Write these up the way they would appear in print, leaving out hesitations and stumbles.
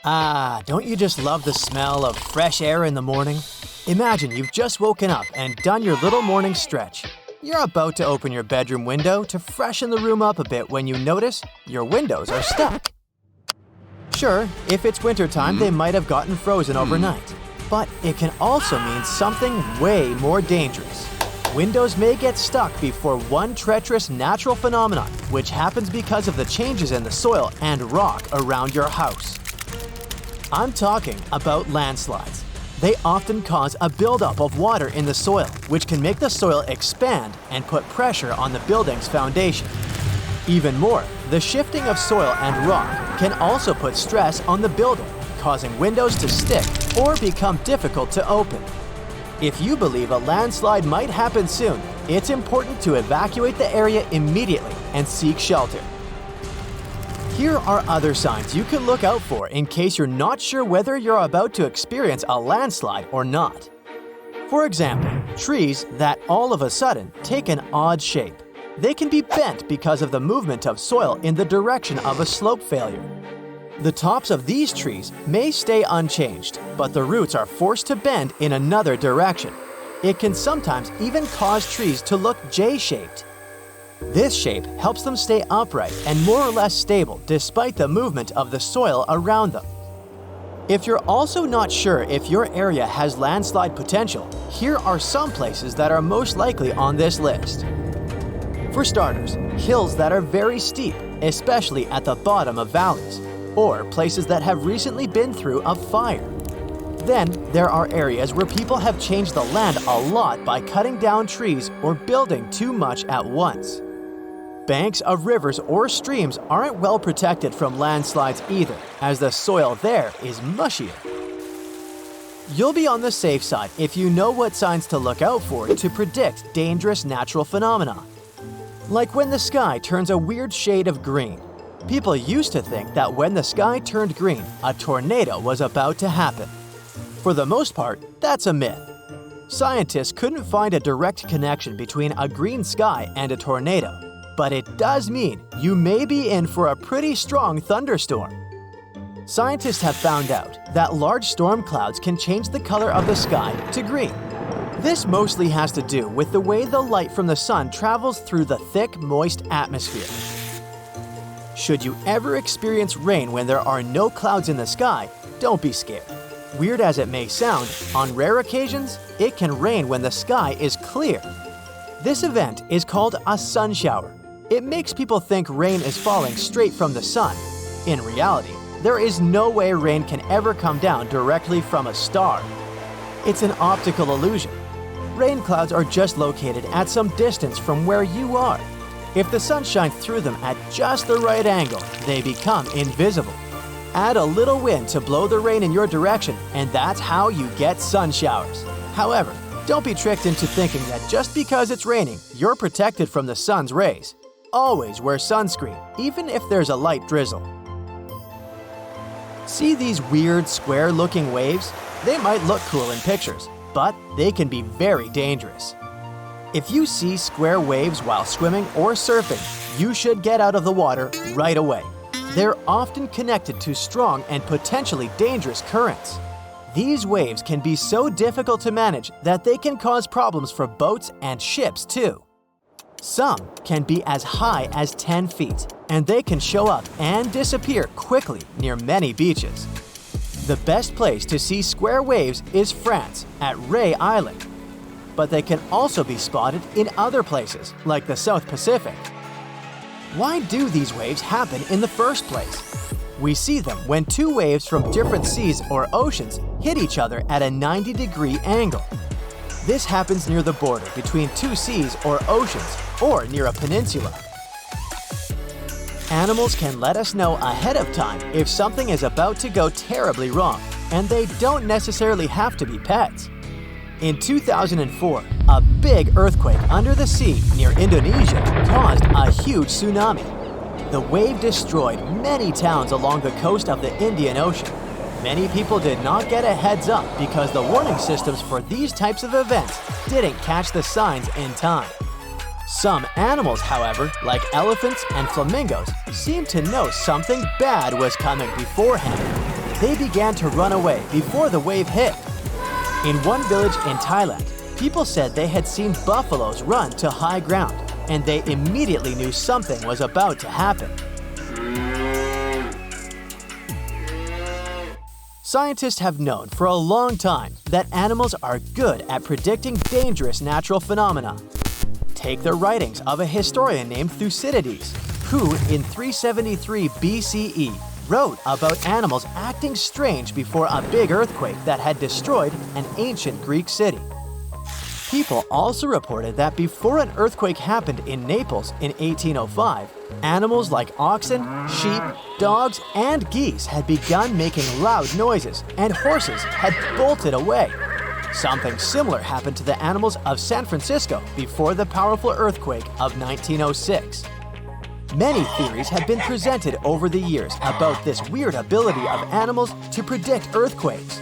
Ah, don't you just love the smell of fresh air in the morning? Imagine you've just woken up and done your little morning stretch. You're about to open your bedroom window to freshen the room up a bit when you notice your windows are stuck. Sure, if it's wintertime, they might have gotten frozen overnight. But it can also mean something way more dangerous. Windows may get stuck before one treacherous natural phenomenon, which happens because of the changes in the soil and rock around your house. I'm talking about landslides. They often cause a buildup of water in the soil, which can make the soil expand and put pressure on the building's foundation. Even more, the shifting of soil and rock can also put stress on the building, causing windows to stick or become difficult to open. If you believe a landslide might happen soon, it's important to evacuate the area immediately and seek shelter. Here are other signs you can look out for in case you're not sure whether you're about to experience a landslide or not. For example, trees that all of a sudden take an odd shape. They can be bent because of the movement of soil in the direction of a slope failure. The tops of these trees may stay unchanged, but the roots are forced to bend in another direction. It can sometimes even cause trees to look J-shaped. This shape helps them stay upright and more or less stable despite the movement of the soil around them. If you're also not sure if your area has landslide potential, here are some places that are most likely on this list. For starters, hills that are very steep, especially at the bottom of valleys, or places that have recently been through a fire. Then, there are areas where people have changed the land a lot by cutting down trees or building too much at once. Banks of rivers or streams aren't well protected from landslides either, as the soil there is mushier. You'll be on the safe side if you know what signs to look out for to predict dangerous natural phenomena. Like when the sky turns a weird shade of green. People used to think that when the sky turned green, a tornado was about to happen. For the most part, that's a myth. Scientists couldn't find a direct connection between a green sky and a tornado, but it does mean you may be in for a pretty strong thunderstorm. Scientists have found out that large storm clouds can change the color of the sky to green. This mostly has to do with the way the light from the sun travels through the thick, moist atmosphere. Should you ever experience rain when there are no clouds in the sky, don't be scared. Weird as it may sound, on rare occasions, it can rain when the sky is clear. This event is called a sun shower. It makes people think rain is falling straight from the sun. In reality, there is no way rain can ever come down directly from a star. It's an optical illusion. Rain clouds are just located at some distance from where you are. If the sun shines through them at just the right angle, they become invisible. Add a little wind to blow the rain in your direction, and that's how you get sun showers. However, don't be tricked into thinking that just because it's raining, you're protected from the sun's rays. Always wear sunscreen, even if there's a light drizzle. See these weird, square-looking waves? They might look cool in pictures, but they can be very dangerous. If you see square waves while swimming or surfing, you should get out of the water right away. They're often connected to strong and potentially dangerous currents. These waves can be so difficult to manage that they can cause problems for boats and ships too. Some can be as high as 10 feet, and they can show up and disappear quickly near many beaches. The best place to see square waves is France at Ray Island. But they can also be spotted in other places, like the South Pacific. Why do these waves happen in the first place? We see them when two waves from different seas or oceans hit each other at a 90-degree angle. This happens near the border between two seas or oceans, or near a peninsula. Animals can let us know ahead of time if something is about to go terribly wrong, and they don't necessarily have to be pets. In 2004, a big earthquake under the sea near Indonesia caused a huge tsunami. The wave destroyed many towns along the coast of the Indian Ocean. Many people did not get a heads up because the warning systems for these types of events didn't catch the signs in time. Some animals, however, like elephants and flamingos, seemed to know something bad was coming beforehand. they began to run away before the wave hit. In one village in Thailand, people said they had seen buffaloes run to high ground, and they immediately knew something was about to happen. Scientists have known for a long time that animals are good at predicting dangerous natural phenomena. Take the writings of a historian named Thucydides, who in 373 BCE wrote about animals acting strange before a big earthquake that had destroyed an ancient Greek city. People also reported that before an earthquake happened in Naples in 1805, animals like oxen, sheep, dogs, and geese had begun making loud noises, and horses had bolted away. Something similar happened to the animals of San Francisco before the powerful earthquake of 1906. Many theories have been presented over the years about this weird ability of animals to predict earthquakes.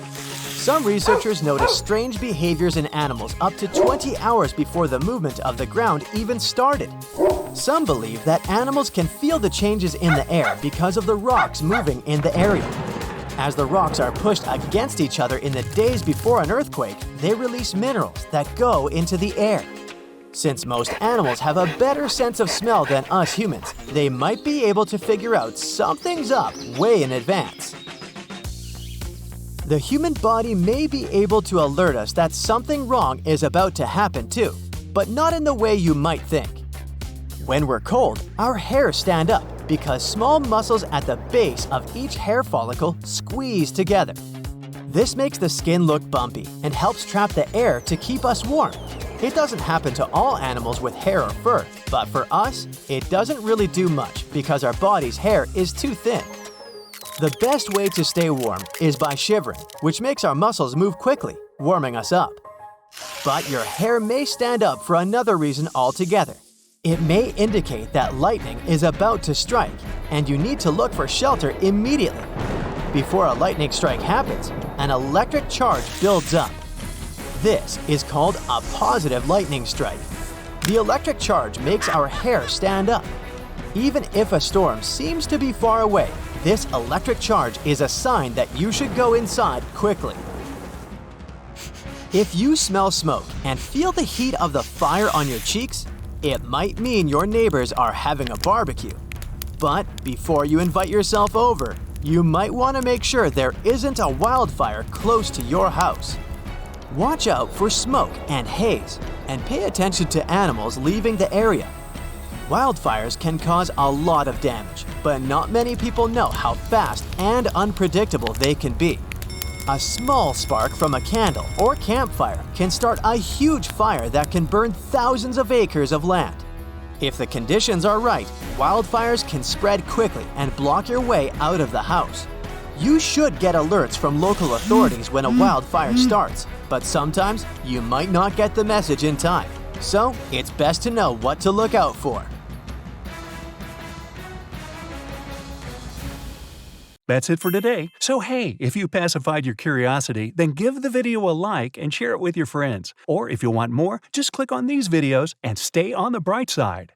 Some researchers noticed strange behaviors in animals up to 20 hours before the movement of the ground even started. Some believe that animals can feel the changes in the air because of the rocks moving in the area. As the rocks are pushed against each other in the days before an earthquake, they release minerals that go into the air. Since most animals have a better sense of smell than us humans, they might be able to figure out something's up way in advance. The human body may be able to alert us that something wrong is about to happen too, but not in the way you might think. When we're cold, our hairs stand up because small muscles at the base of each hair follicle squeeze together. This makes the skin look bumpy and helps trap the air to keep us warm. It doesn't happen to all animals with hair or fur, but for us, it doesn't really do much because our body's hair is too thin. The best way to stay warm is by shivering, which makes our muscles move quickly, warming us up. But your hair may stand up for another reason altogether. It may indicate that lightning is about to strike, and you need to look for shelter immediately. Before a lightning strike happens, an electric charge builds up. This is called a positive lightning strike. The electric charge makes our hair stand up. Even if a storm seems to be far away, this electric charge is a sign that you should go inside quickly. If you smell smoke and feel the heat of the fire on your cheeks, it might mean your neighbors are having a barbecue. But before you invite yourself over, you might want to make sure there isn't a wildfire close to your house. Watch out for smoke and haze, and pay attention to animals leaving the area. Wildfires can cause a lot of damage, but not many people know how fast and unpredictable they can be. A small spark from a candle or campfire can start a huge fire that can burn thousands of acres of land. If the conditions are right, wildfires can spread quickly and block your way out of the house. You should get alerts from local authorities when a wildfire starts, but sometimes you might not get the message in time. So, it's best to know what to look out for. That's it for today. So hey, if you pacified your curiosity, then give the video a like and share it with your friends. Or if you want more, just click on these videos and stay on the bright side.